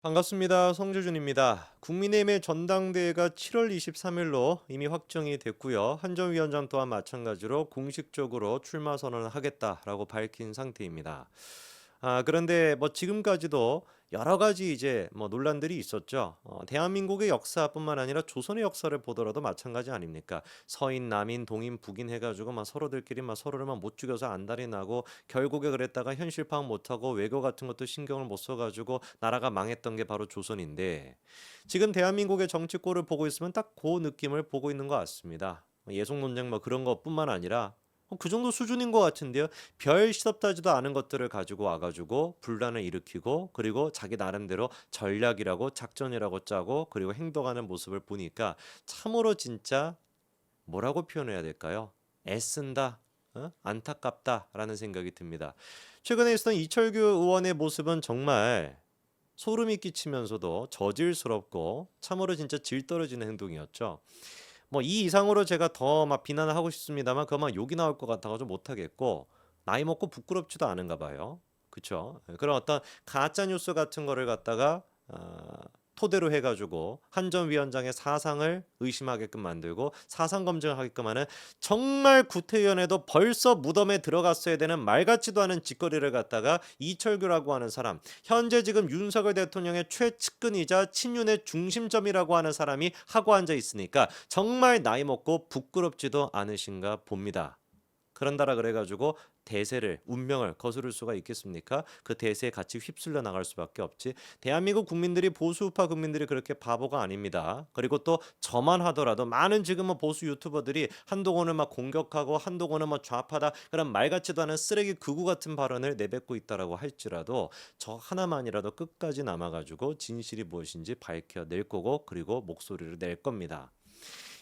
반갑습니다. 성주준입니다. 국민의힘의 전당대회가 7월 23일로 이미 확정이 됐고요. 한 전 위원장 또한 마찬가지로 공식적으로 출마 선언을 하겠다라고 밝힌 상태입니다. 그런데 뭐 지금까지도 여러 가지 이제 뭐 논란들이 있었죠. 대한민국의 역사뿐만 아니라 조선의 역사를 보더라도 마찬가지 아닙니까? 서인, 남인, 동인, 북인 해가지고 막 서로들끼리 막 서로를 막 못 죽여서 안달이 나고 결국에 그랬다가 현실 파악 못하고 외교 같은 것도 신경을 못 써가지고 나라가 망했던 게 바로 조선인데 지금 대한민국의 정치권을 보고 있으면 딱 그 느낌을 보고 있는 것 같습니다. 예속 논쟁 뭐 그런 것뿐만 아니라 그 정도 수준인 것 같은데요. 별 시덥다지도 않은 것들을 가지고 와가지고 분란을 일으키고 그리고 자기 나름대로 전략이라고 작전이라고 짜고 그리고 행동하는 모습을 보니까 참으로 진짜 뭐라고 표현해야 될까요? 애쓴다, 안타깝다라는 생각이 듭니다. 최근에 있었던 이철규 의원의 모습은 정말 소름이 끼치면서도 저질스럽고 참으로 진짜 질 떨어지는 행동이었죠. 뭐 이 이상으로 제가 더 막 비난을 하고 싶습니다만 그만 욕이 나올 것 같아가지고 못하겠고 나이 먹고 부끄럽지도 않은가 봐요. 그쵸? 그런 어떤 가짜 뉴스 같은 거를 갖다가 토대로 해가지고 한 전 위원장의 사상을 의심하게끔 만들고 사상 검증하게끔 하는 정말 구태의원에도 벌써 무덤에 들어갔어야 되는 말 같지도 않은 짓거리를 갖다가 이철규라고 하는 사람, 현재 지금 윤석열 대통령의 최측근이자 친윤의 중심점이라고 하는 사람이 하고 앉아 있으니까 정말 나이 먹고 부끄럽지도 않으신가 봅니다. 그런다라 그래가지고 대세를 운명을 거스를 수가 있겠습니까? 그 대세에 같이 휩쓸려 나갈 수밖에 없지. 대한민국 국민들이 보수우파 국민들이 그렇게 바보가 아닙니다. 그리고 또 저만 하더라도 많은 지금은 보수 유튜버들이 한동훈을 막 공격하고 한동훈은 뭐 좌파다 그런 말 같지도 않은 쓰레기 극우 같은 발언을 내뱉고 있다라고 할지라도 저 하나만이라도 끝까지 남아가지고 진실이 무엇인지 밝혀낼 거고 그리고 목소리를 낼 겁니다.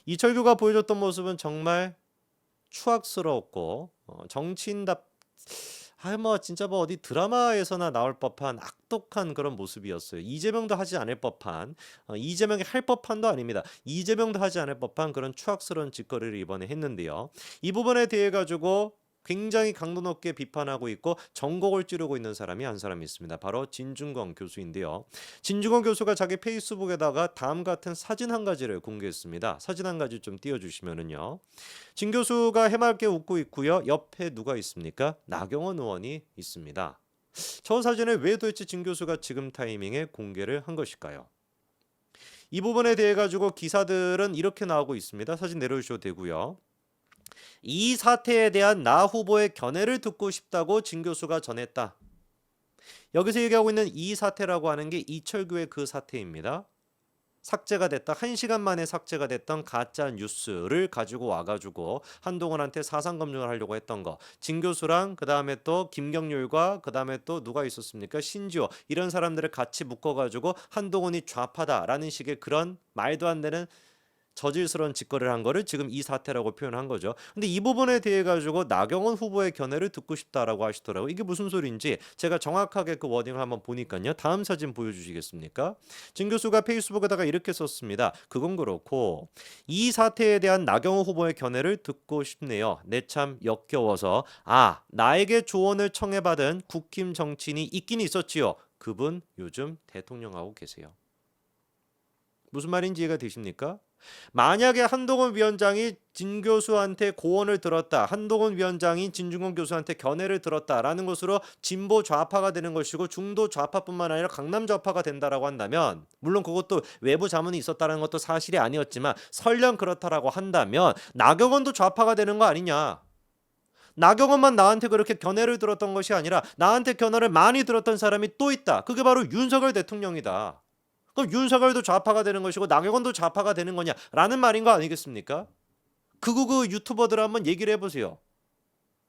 이철규가 보여줬던 모습은 정말 추악스러웠고 정치인답 뭐 진짜 뭐 어디 드라마에서나 나올 법한 악독한 그런 모습이었어요. 이재명도 하지 않을 법한 이재명이 할 법한도 아닙니다. 이재명도 하지 않을 법한 그런 추악스러운 짓거리를 이번에 했는데요. 이 부분에 대해 가지고 굉장히 강도 높게 비판하고 있고 전곡을 찌르고 있는 사람이 한 사람이 있습니다. 바로 진중권 교수인데요. 진중권 교수가 자기 페이스북에다가 다음 같은 사진 한 가지를 공개했습니다. 사진 한 가지 좀 띄워주시면은요. 진 교수가 해맑게 웃고 있고요. 옆에 누가 있습니까? 나경원 의원이 있습니다. 저 사진을 왜 도대체 진 교수가 지금 타이밍에 공개를 한 것일까요? 이 부분에 대해 가지고 기사들은 이렇게 나오고 있습니다. 사진 내려주셔도 되고요. 이 사태에 대한 나 후보의 견해를 듣고 싶다고 진 교수가 전했다. 여기서 얘기하고 있는 이 사태라고 하는 게 이철규의 그 사태입니다. 삭제가 됐다. 1시간 만에 삭제가 됐던 가짜 뉴스를 가지고 와가지고 한동훈한테 사상 검증을 하려고 했던 거. 진 교수랑 그 다음에 또 김경률과 그 다음에 또 누가 있었습니까? 신지호 이런 사람들을 같이 묶어가지고 한동훈이 좌파다라는 식의 그런 말도 안 되는 저질스러운 짓거리를 한 거를 지금 이 사태라고 표현한 거죠. 근데 이 부분에 대해 가지고 나경원 후보의 견해를 듣고 싶다라고 하시더라고요. 이게 무슨 소리인지 제가 정확하게 그 워딩을 한번 보니까요. 다음 사진 보여주시겠습니까? 진 교수가 페이스북에다가 이렇게 썼습니다. 그건 그렇고 이 사태에 대한 나경원 후보의 견해를 듣고 싶네요. 내 참 역겨워서 나에게 조언을 청해받은 국힘 정치인이 있긴 있었지요. 그분 요즘 대통령하고 계세요. 무슨 말인지 이해가 되십니까? 만약에 한동훈 위원장이 진 교수한테 고언을 들었다. 한동훈 위원장이 진중권 교수한테 견해를 들었다라는 것으로 진보 좌파가 되는 것이고 중도 좌파뿐만 아니라 강남 좌파가 된다라고 한다면 물론 그것도 외부 자문이 있었다는 것도 사실이 아니었지만 설령 그렇다라고 한다면 나경원도 좌파가 되는 거 아니냐. 나경원만 나한테 그렇게 견해를 들었던 것이 아니라 나한테 견해를 많이 들었던 사람이 또 있다. 그게 바로 윤석열 대통령이다. 그럼 윤석열도 좌파가 되는 것이고 나경원도 좌파가 되는 거냐라는 말인 거 아니겠습니까? 그 유튜버들 한번 얘기를 해보세요.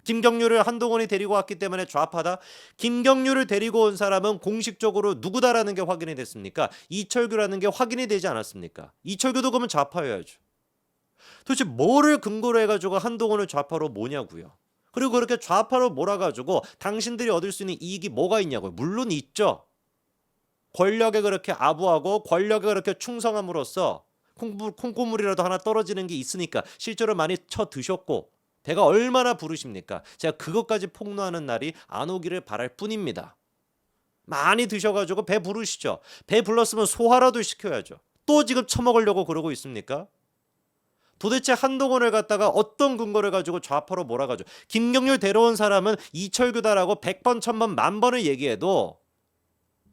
김경률을 한동훈이 데리고 왔기 때문에 좌파다. 김경률을 데리고 온 사람은 공식적으로 누구다라는 게 확인이 됐습니까? 이철규라는 게 확인이 되지 않았습니까? 이철규도 그러면 좌파여야죠. 도대체 뭐를 근거로 해가지고 한동훈을 좌파로 모냐고요. 그리고 그렇게 좌파로 몰아가지고 당신들이 얻을 수 있는 이익이 뭐가 있냐고요. 물론 있죠. 권력에 그렇게 아부하고 권력에 그렇게 충성함으로써 콩고물이라도 하나 떨어지는 게 있으니까 실제로 많이 쳐 드셨고 배가 얼마나 부르십니까? 제가 그것까지 폭로하는 날이 안 오기를 바랄 뿐입니다. 많이 드셔가지고 배 부르시죠. 배 불렀으면 소화라도 시켜야죠. 또 지금 처먹으려고 그러고 있습니까? 도대체 한동훈을 갖다가 어떤 근거를 가지고 좌파로 몰아가죠. 김경률 데려온 사람은 이철규다라고 100번, 1000번, 만번을 얘기해도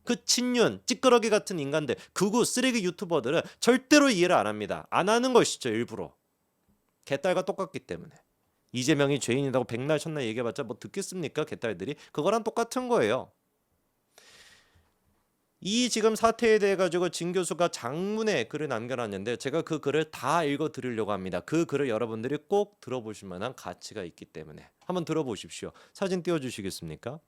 그 친윤, 찌끄러기 같은 인간들, 극우, 쓰레기 유튜버들은 절대로 이해를 안 합니다. 안 하는 것이죠, 일부러. 개딸과 똑같기 때문에. 이재명이 죄인이라고 백날 천날 얘기해봤자 뭐 듣겠습니까? 개딸들이. 그거랑 똑같은 거예요. 이 지금 사태에 대해 가지고 진 교수가 장문에 글을 남겨놨는데 제가 그 글을 다 읽어드리려고 합니다. 그 글을 여러분들이 꼭 들어보실 만한 가치가 있기 때문에 한번 들어보십시오. 사진 띄워주시겠습니까?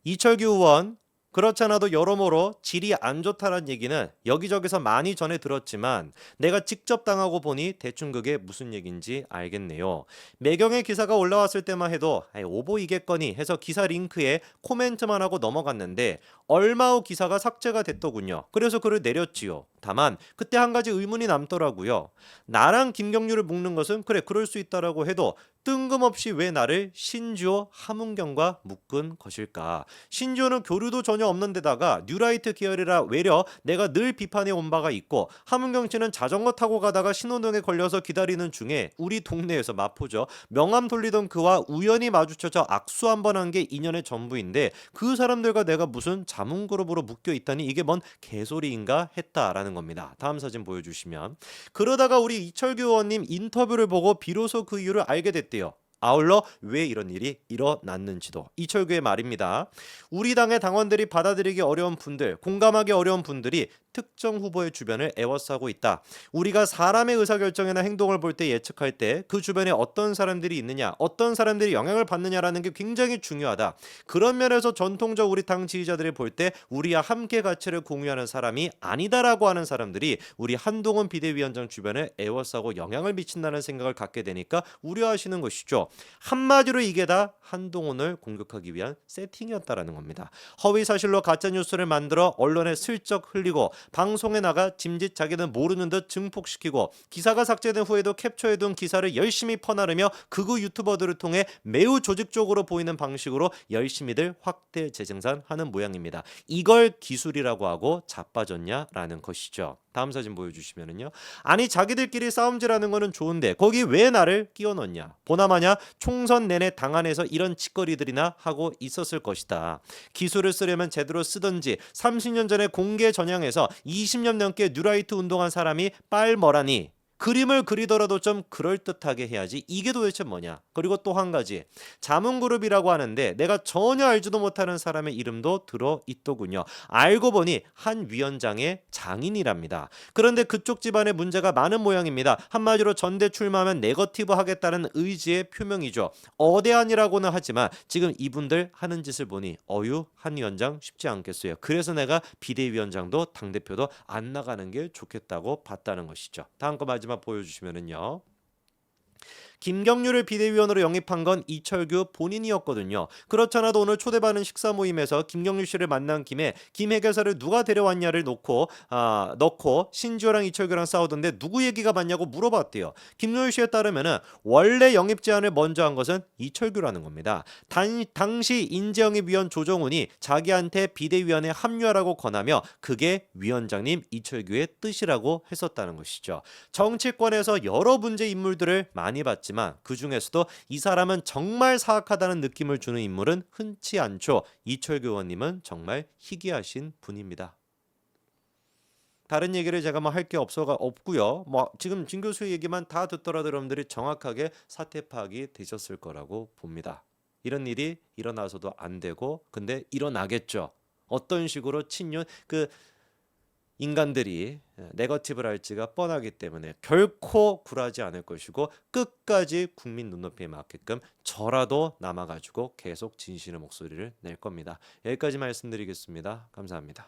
이철규 의원, 그렇잖아도 여러모로 질이 안 좋다는 얘기는 여기저기서 많이 전해 들었지만 내가 직접 당하고 보니 대충 그게 무슨 얘기인지 알겠네요. 매경의 기사가 올라왔을 때만 해도 오보이겠거니 해서 기사 링크에 코멘트만 하고 넘어갔는데 얼마 후 기사가 삭제가 됐더군요. 그래서 글을 내렸지요. 다만 그때 한 가지 의문이 남더라고요. 나랑 김경률을 묶는 것은 그래 그럴 수 있다라고 해도 뜬금없이 왜 나를 신주호, 함은경과 묶은 것일까? 신주호는 교류도 전혀 없는 데다가 뉴라이트 계열이라 외려 내가 늘 비판해 온 바가 있고 함은경 씨는 자전거 타고 가다가 신호등에 걸려서 기다리는 중에 우리 동네에서 마포죠. 명함 돌리던 그와 우연히 마주쳐서 악수 한 번 한 게 인연의 전부인데 그 사람들과 내가 무슨 자문그룹으로 묶여 있다니 이게 뭔 개소리인가 했다라는 겁니다. 다음 사진 보여주시면 그러다가 우리 이철규 의원님 인터뷰를 보고 비로소 그 이유를 알게 됐대요. 아울러 왜 이런 일이 일어났는지도. 이철규의 말입니다. 우리 당의 당원들이 받아들이기 어려운 분들, 공감하기 어려운 분들이 특정 후보의 주변을 에워싸고 있다. 우리가 사람의 의사결정이나 행동을 볼 때 예측할 때 그 주변에 어떤 사람들이 있느냐, 어떤 사람들이 영향을 받느냐라는 게 굉장히 중요하다. 그런 면에서 전통적 우리 당 지지자들이 볼 때 우리와 함께 가치를 공유하는 사람이 아니다라고 하는 사람들이 우리 한동훈 비대위원장 주변에 에워싸고 영향을 미친다는 생각을 갖게 되니까 우려하시는 것이죠. 한마디로 이게 다 한동훈을 공격하기 위한 세팅이었다라는 겁니다. 허위 사실로 가짜 뉴스를 만들어 언론에 슬쩍 흘리고 방송에 나가 짐짓 자기는 모르는 듯 증폭시키고 기사가 삭제된 후에도 캡처해둔 기사를 열심히 퍼나르며 극우 유튜버들을 통해 매우 조직적으로 보이는 방식으로 열심히들 확대 재생산하는 모양입니다. 이걸 기술이라고 하고 자빠졌냐라는 것이죠. 다음 사진 보여주시면은요. 아니 자기들끼리 싸움질하는 거는 좋은데 거기 왜 나를 끼워 넣냐. 보나마냐 총선 내내 당 안에서 이런 짓거리들이나 하고 있었을 것이다. 기술을 쓰려면 제대로 쓰든지 30년 전에 공개 전향해서 20년 넘게 뉴라이트 운동한 사람이 빨머라니 그림을 그리더라도 좀 그럴듯하게 해야지. 이게 도대체 뭐냐. 그리고 또 한 가지 자문그룹이라고 하는데 내가 전혀 알지도 못하는 사람의 이름도 들어있더군요. 알고 보니 한 위원장의 장인이랍니다. 그런데 그쪽 집안에 문제가 많은 모양입니다. 한마디로 전대 출마하면 네거티브 하겠다는 의지의 표명이죠. 어대한이라고는 하지만 지금 이분들 하는 짓을 보니 어유 한 위원장 쉽지 않겠어요. 그래서 내가 비대위원장도 당대표도 안 나가는 게 좋겠다고 봤다는 것이죠. 다음 거 마지막 보여주시면은요. 김경률을 비대위원으로 영입한 건 이철규 본인이었거든요. 그렇잖아도 오늘 초대받은 식사 모임에서 김경률 씨를 만난 김에 김 해결사를 누가 데려왔냐를 넣고 신주호랑 이철규랑 싸우던데 누구 얘기가 맞냐고 물어봤대요. 김경률 씨에 따르면은 원래 영입 제안을 먼저 한 것은 이철규라는 겁니다. 당시 인재영입위원 조정훈이 자기한테 비대위원에 합류하라고 권하며 그게 위원장님 이철규의 뜻이라고 했었다는 것이죠. 정치권에서 여러 문제 인물들을 많이 봤지만 그 중에서도 이 사람은 정말 사악하다는 느낌을 주는 인물은 흔치 않죠. 이철규 의원님은 정말 희귀하신 분입니다. 다른 얘기를 제가 뭐 할 게 없고요. 뭐 지금 진 교수의 얘기만 다 듣더라도 여러분들이 정확하게 사태 파악이 되셨을 거라고 봅니다. 이런 일이 일어나서도 안 되고 근데 일어나겠죠. 어떤 식으로 친윤 인간들이 네거티브를 할지가 뻔하기 때문에 결코 굴하지 않을 것이고 끝까지 국민 눈높이에 맞게끔 저라도 남아가지고 계속 진실의 목소리를 낼 겁니다. 여기까지 말씀드리겠습니다. 감사합니다.